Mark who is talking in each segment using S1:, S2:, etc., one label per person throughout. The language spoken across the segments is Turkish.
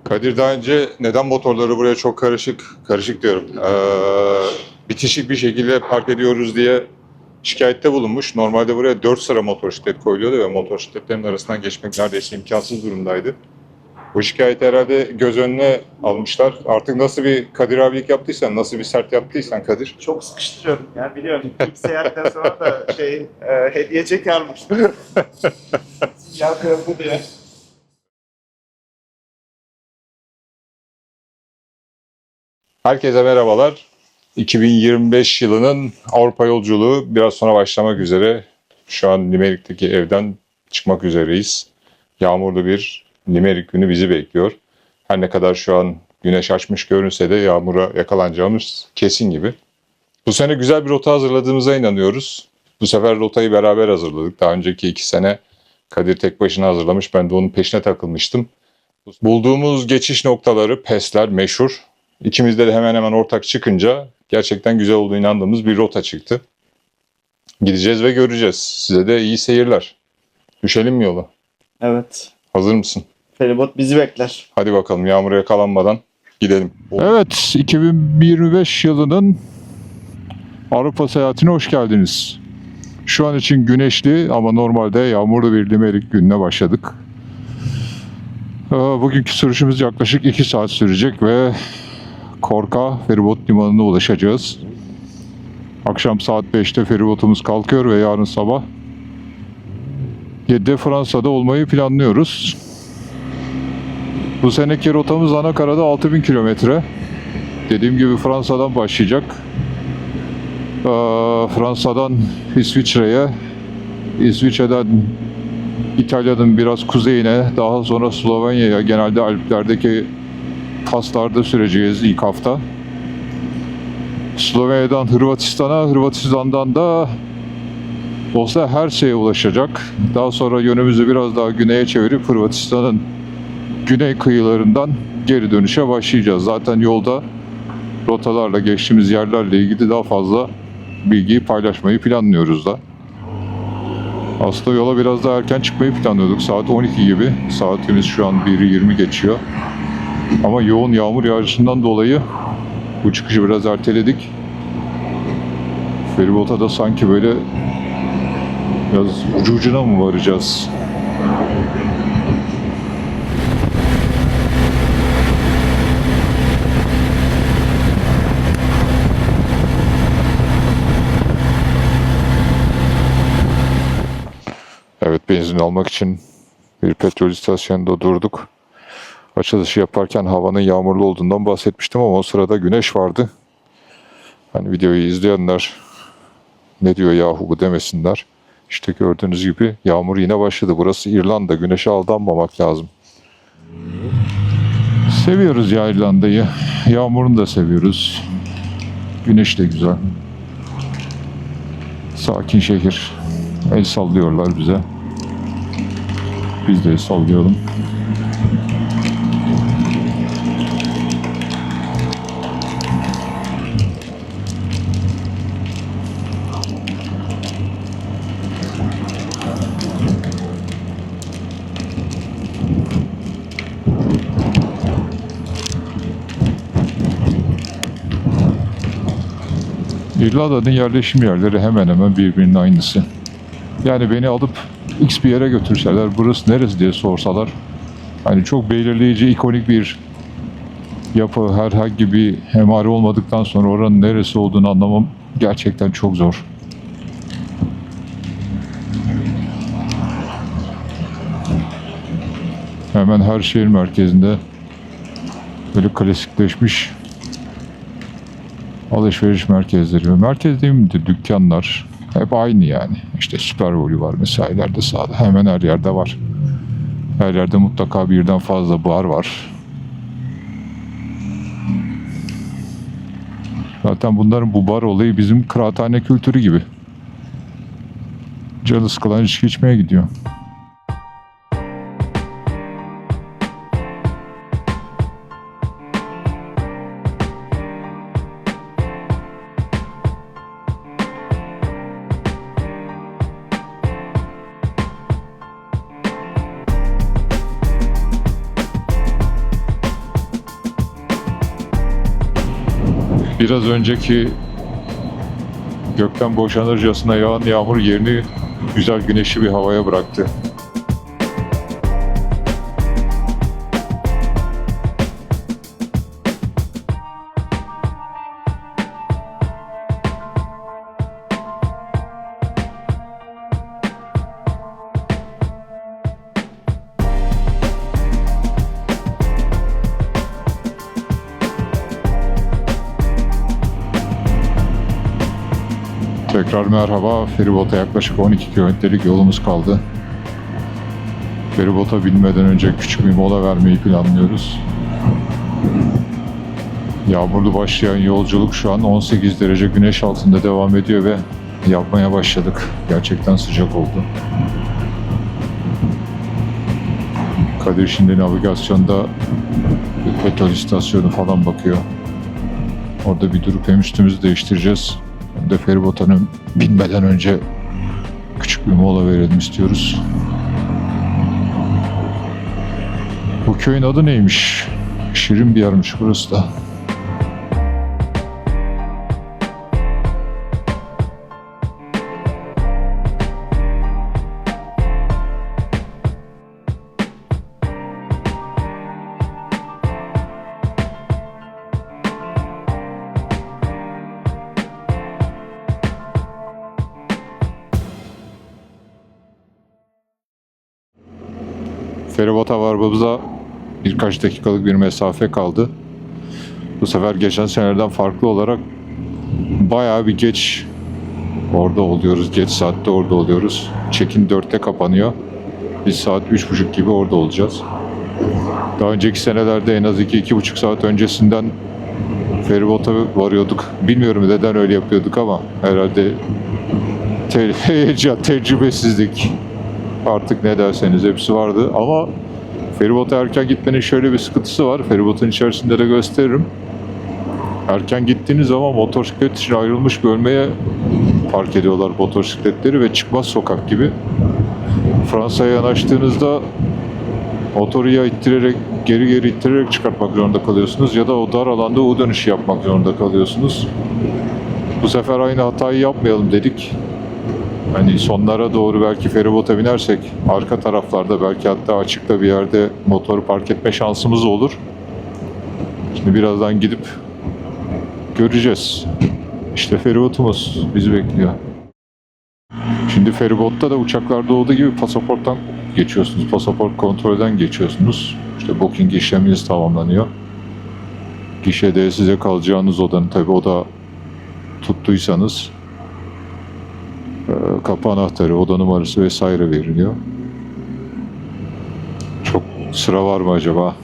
S1: Kadir, daha önce neden motorları buraya çok karışık diyorum, bitişik bir şekilde park ediyoruz diye şikayette bulunmuş. Normalde buraya 4 sıra motosiklet koyuluyordu ve motosikletlerin arasından geçmek neredeyse imkansız durumdaydı. Bu şikayeti herhalde göz önüne almışlar. Artık nasıl bir Kadir abilik yaptıysan, nasıl bir sert yaptıysan Kadir.
S2: Çok sıkıştırıyorum ya, biliyorum. İlk seyahatten sonra da hediye çekermiş. Ya kırıldı diye.
S1: Herkese merhabalar. 2025 yılının Avrupa yolculuğu biraz sonra başlamak üzere. Şu an Limerik'teki evden çıkmak üzereyiz. Yağmurlu bir Limerik günü bizi bekliyor. Her ne kadar şu an güneş açmış görünse de yağmura yakalanacağımız kesin gibi. Bu sene güzel bir rota hazırladığımıza inanıyoruz. Bu sefer rotayı beraber hazırladık. Daha önceki 2 sene Kadir tek başına hazırlamış. Ben de onun peşine takılmıştım. Bulduğumuz geçiş noktaları, PES'ler meşhur. İkimizde de hemen hemen ortak çıkınca gerçekten güzel olduğuna inandığımız bir rota çıktı. Gideceğiz ve göreceğiz. Size de iyi seyirler. Düşelim mi yola?
S2: Evet.
S1: Hazır mısın?
S2: Feribot bizi bekler.
S1: Hadi bakalım, yağmura yakalanmadan gidelim. Evet, 2025 yılının Avrupa seyahatine hoş geldiniz. Şu an için güneşli ama normalde yağmurlu bir Limerik gününe başladık. Bugünkü sürüşümüz yaklaşık 2 saat sürecek ve Korka feribot limanına ulaşacağız. Akşam saat 5'te feribotumuz kalkıyor ve yarın sabah 7'de Fransa'da olmayı planlıyoruz. Bu seneki rotamız anakarada 6000 kilometre. Dediğim gibi Fransa'dan başlayacak. Fransa'dan İsviçre'ye, İsviçre'den İtalya'nın biraz kuzeyine, daha sonra Slovenya'ya, genelde Alplerdeki paslarda süreceğiz ilk hafta. Slovenya'dan Hırvatistan'a, Hırvatistan'dan da Bosna Hersek'e ulaşacak. Daha sonra yönümüzü biraz daha güneye çevirip Hırvatistan'ın güney kıyılarından geri dönüşe başlayacağız. Zaten yolda rotalarla, geçtiğimiz yerlerle ilgili daha fazla bilgiyi paylaşmayı planlıyoruz da. Aslında yola biraz daha erken çıkmayı planlıyorduk. Saat 12 gibi. Saatimiz şu an 1'i 20 geçiyor. Ama yoğun yağmur yağışından dolayı bu çıkışı biraz erteledik. Feribota da sanki böyle biraz ucu ucuna mı varacağız? Evet, benzin almak için bir petrol istasyonunda durduk. Açılışı yaparken havanın yağmurlu olduğundan bahsetmiştim ama o sırada güneş vardı. Hani videoyu izleyenler ne diyor yahu bu demesinler. İşte gördüğünüz gibi yağmur yine başladı. Burası İrlanda. Güneşe aldanmamak lazım. Seviyoruz ya İrlanda'yı. Yağmurunu da seviyoruz. Güneş de güzel. Sakin şehir. El sallıyorlar bize. Biz de el sallayalım. İrlanda'nın yerleşim yerleri hemen hemen birbirinin aynısı. Yani beni alıp X bir yere götürseler, burası neresi diye sorsalar, hani çok belirleyici, ikonik bir yapı, herhangi bir emare olmadıktan sonra oranın neresi olduğunu anlamam gerçekten çok zor. Hemen her şehir merkezinde böyle klasikleşmiş alışveriş merkezleri ve merkez değil mi de dükkanlar hep aynı yani. İşte Supervalu var mesela ileride sağda. Hemen her yerde var. Her yerde mutlaka birden fazla bar var. Zaten bunların bu bar olayı bizim kıraathane kültürü gibi. Canı sıkılan içki içmeye gidiyor. Biraz önceki gökten boşanırcasına yağan yağmur yerini güzel güneşli bir havaya bıraktı. Tekrar merhaba. Feribot'a yaklaşık 12 kilometrelik yolumuz kaldı. Feribot'a binmeden önce küçük bir mola vermeyi planlıyoruz. Yağmurlu başlayan yolculuk şu an 18 derece güneş altında devam ediyor ve yapmaya başladık. Gerçekten sıcak oldu. Kadir şimdi navigasyonda petrol istasyonu falan bakıyor. Orada bir durup hem üstümüzü değiştireceğiz hem de feribota binmeden önce küçük bir mola verelim istiyoruz. Bu köyün adı neymiş? Şirin bir yermiş burası da. Feribota varmamıza birkaç dakikalık bir mesafe kaldı. Bu sefer geçen senelerden farklı olarak bayağı bir geç orada oluyoruz. Geç saatte orada oluyoruz. Check-in 4'te kapanıyor. Biz saat 3.30 gibi orada olacağız. Daha önceki senelerde en az 2-2,5 saat öncesinden feribota varıyorduk. Bilmiyorum neden öyle yapıyorduk ama herhalde heyecan, tecrübesizlik, artık ne derseniz hepsi vardı. Ama feribota erken gitmenin şöyle bir sıkıntısı var. Feribotun içerisinde de gösteririm. Erken gittiğiniz zaman motosiklet için ayrılmış bölmeye park ediyorlar motosikletleri ve çıkmaz sokak gibi. Fransa'ya yanaştığınızda motoru ya ittirerek, geri ittirerek çıkartmak zorunda kalıyorsunuz ya da o dar alanda U dönüşü yapmak zorunda kalıyorsunuz. Bu sefer aynı hatayı yapmayalım dedik. Hani sonlara doğru belki feribota binersek arka taraflarda belki hatta açıkta bir yerde motoru park etme şansımız olur. Şimdi birazdan gidip göreceğiz. İşte feribotumuz bizi bekliyor. Şimdi feribotta da uçaklarda olduğu gibi pasaporttan geçiyorsunuz. Pasaport kontrolden geçiyorsunuz. İşte booking işleminiz tamamlanıyor. Gişede size kalacağınız odanın tabi oda tuttuysanız kapı anahtarı, oda numarası vesaire veriliyor. Çok sıra var mı acaba?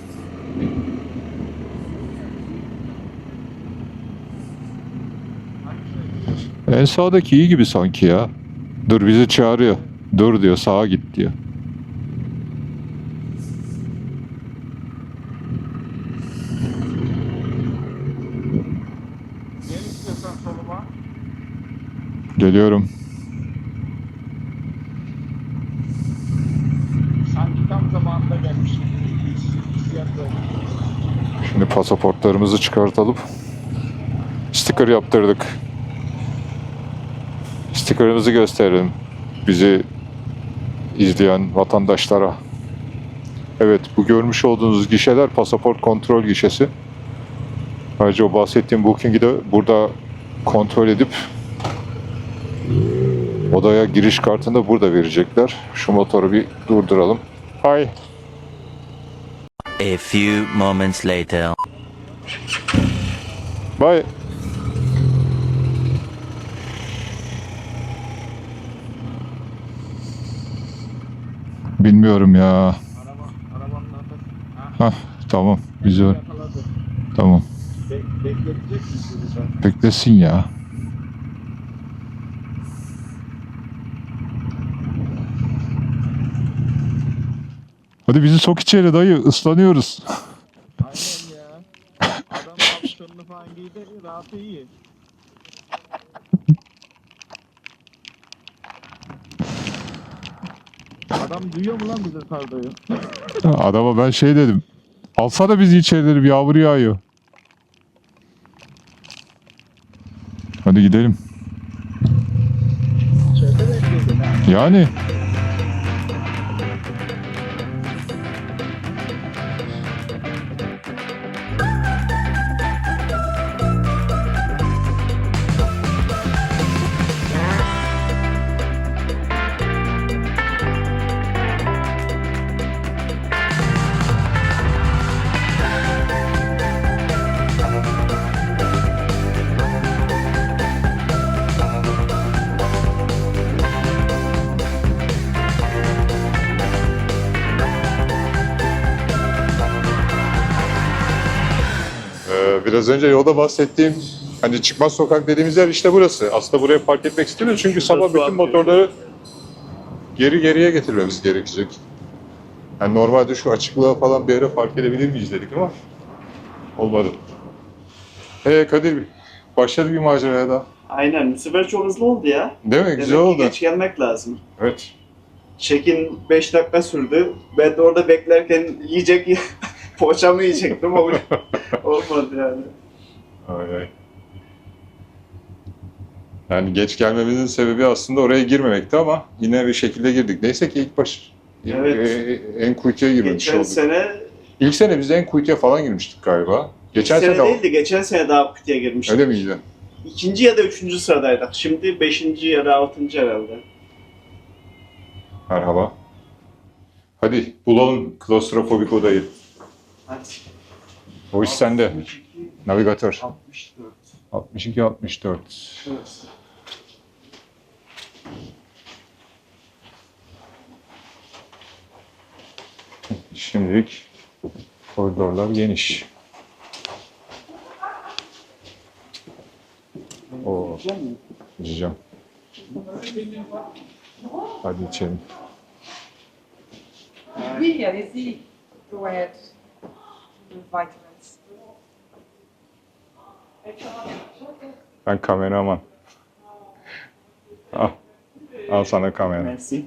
S1: En sağdaki iyi gibi sanki ya. Dur bizi çağırıyor. Dur diyor, sağa git diyor.
S2: Gel istiyorsan soluma.
S1: Geliyorum.
S2: Sanki tam zamanında gelmişim. Hissiyat böyle.
S1: Şimdi pasaportlarımızı çıkartalım. Sticker yaptırdık. Sticker'ımızı gösterelim bizi izleyen vatandaşlara. Evet, bu görmüş olduğunuz gişeler pasaport kontrol gişesi. Ayrıca o bahsettiğim booking'i de burada kontrol edip odaya giriş kartını da burada verecekler. Şu motoru bir durduralım. Hay.
S3: A few moments later.
S1: Bye. Bilmiyorum ya.
S2: Arabanın arkası.
S1: Hah, tamam. Güzel.
S2: Yakaladı.
S1: Tamam.
S2: Bekletecek misin sen?
S1: Beklesin ya. Hadi bizi sok içeri dayı. Islanıyoruz.
S2: Aynen ya. Adam kapşonunu falan giydi. Rahatı iyi. Adam duyuyor mu lan bizi Sardo'yu?
S1: Adama ben şey dedim. Alsana bizi içeri dedim. Yağmur yağıyor. Hadi gidelim.
S2: Şöyle bekliyorsun ha.
S1: Yani. Biraz önce yolda bahsettiğim hani çıkmaz sokak dediğimiz yer işte burası. Aslında buraya park etmek istemiyoruz çünkü sabah bütün motorları geriye getirmemiz gerekecek. Yani normalde şu açıklığa falan bir yere park edebilir miyiz dedik ama olmadı. Kadir, başladı bir maceraya daha.
S2: Aynen. Bu sefer çok hızlı oldu ya.
S1: Değil mi?
S2: Demek
S1: Güzel
S2: ki
S1: oldu.
S2: geç gelmek lazım.
S1: Evet.
S2: Check-in 5 dakika sürdü. Ben de orada beklerken yiyecek poğaçamı yiyecektim ama olmadı yani.
S1: Ay. Yani geç gelmemizin sebebi aslında oraya girmemekti ama yine bir şekilde girdik. Neyse ki ilk baş
S2: Evet.
S1: en kuytuya girmemiş
S2: Geçen
S1: olduk.
S2: sene
S1: İlk sene biz en kuytuya falan girmiştik galiba. Geçen
S2: sene
S1: sene
S2: değildi. Geçen sene daha kutuya girmiştik.
S1: öyle miydi?
S2: 2. ya da 3. sıradaydık. Şimdi 5. ya da 6. herhalde.
S1: Merhaba. Hadi bulalım klostrofobik odayı.
S2: Hadi.
S1: O iş sende. Navigatör.
S2: 64.
S1: 62-64.
S2: Evet.
S1: Şimdilik koridorlar geniş. Oo, içeceğim. Hadi içelim.
S4: Oui, allez-y. Go ahead. Vitamins.
S1: Ben kameraman. Al. Al sana kamera.
S2: Merci.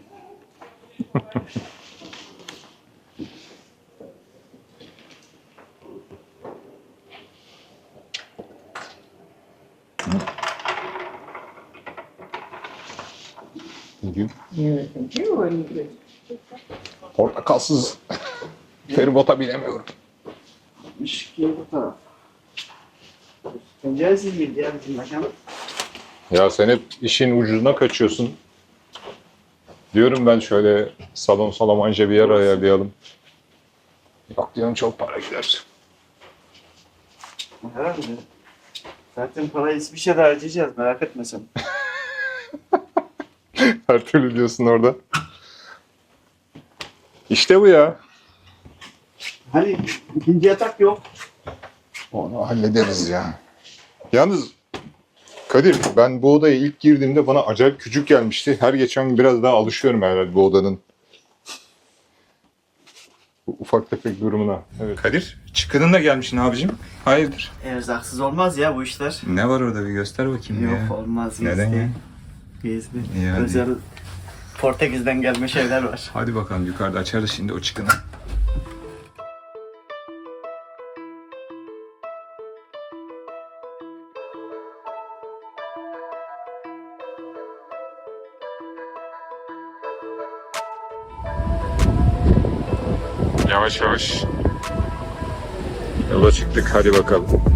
S1: Bugün
S4: Thank you. And
S1: portakalsız feribota binemiyorum.
S2: 62 bu taraf. Penceresiz miydi ya bizim mekan?
S1: Ya sen hep işin ucuna kaçıyorsun. Diyorum ben şöyle salon salamanca bir yer ayarlayalım. Yok diyorum çok para gider.
S2: Herhalde. Zaten parayı hiçbir şeyde harcayacağız, merak etme sen.
S1: Her türlü diyorsun orada. İşte bu ya.
S2: Hani ikinci yatak yok.
S1: Onu hallederiz ya. Yalnız Kadir, ben bu odaya ilk girdiğimde bana acayip küçük gelmişti. Her geçen gün biraz daha alışıyorum herhalde bu odanın. Bu ufak tefek durumuna. Evet. Kadir, çıkınınla gelmişsin abicim. Hayırdır?
S2: Erzaksız olmaz ya bu işler.
S1: Ne var orada bir göster bakayım
S2: Yok olmaz.
S1: Neden
S2: gizli.
S1: ya?
S2: Gizli.
S1: İyi, hadi.
S2: Özel Portekiz'den gelme şeyler var.
S1: Hadi bakalım yukarıda açarız şimdi o çıkını. Yavaş yavaş yola çıktık, hadi bakalım.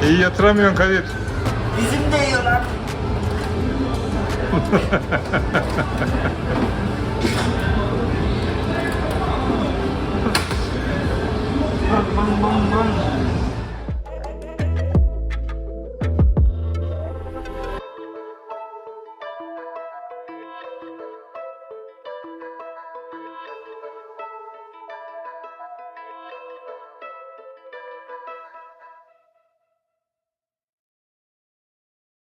S1: İyi yatıramıyorsun Kadir.
S2: Bizim de yiyorlar.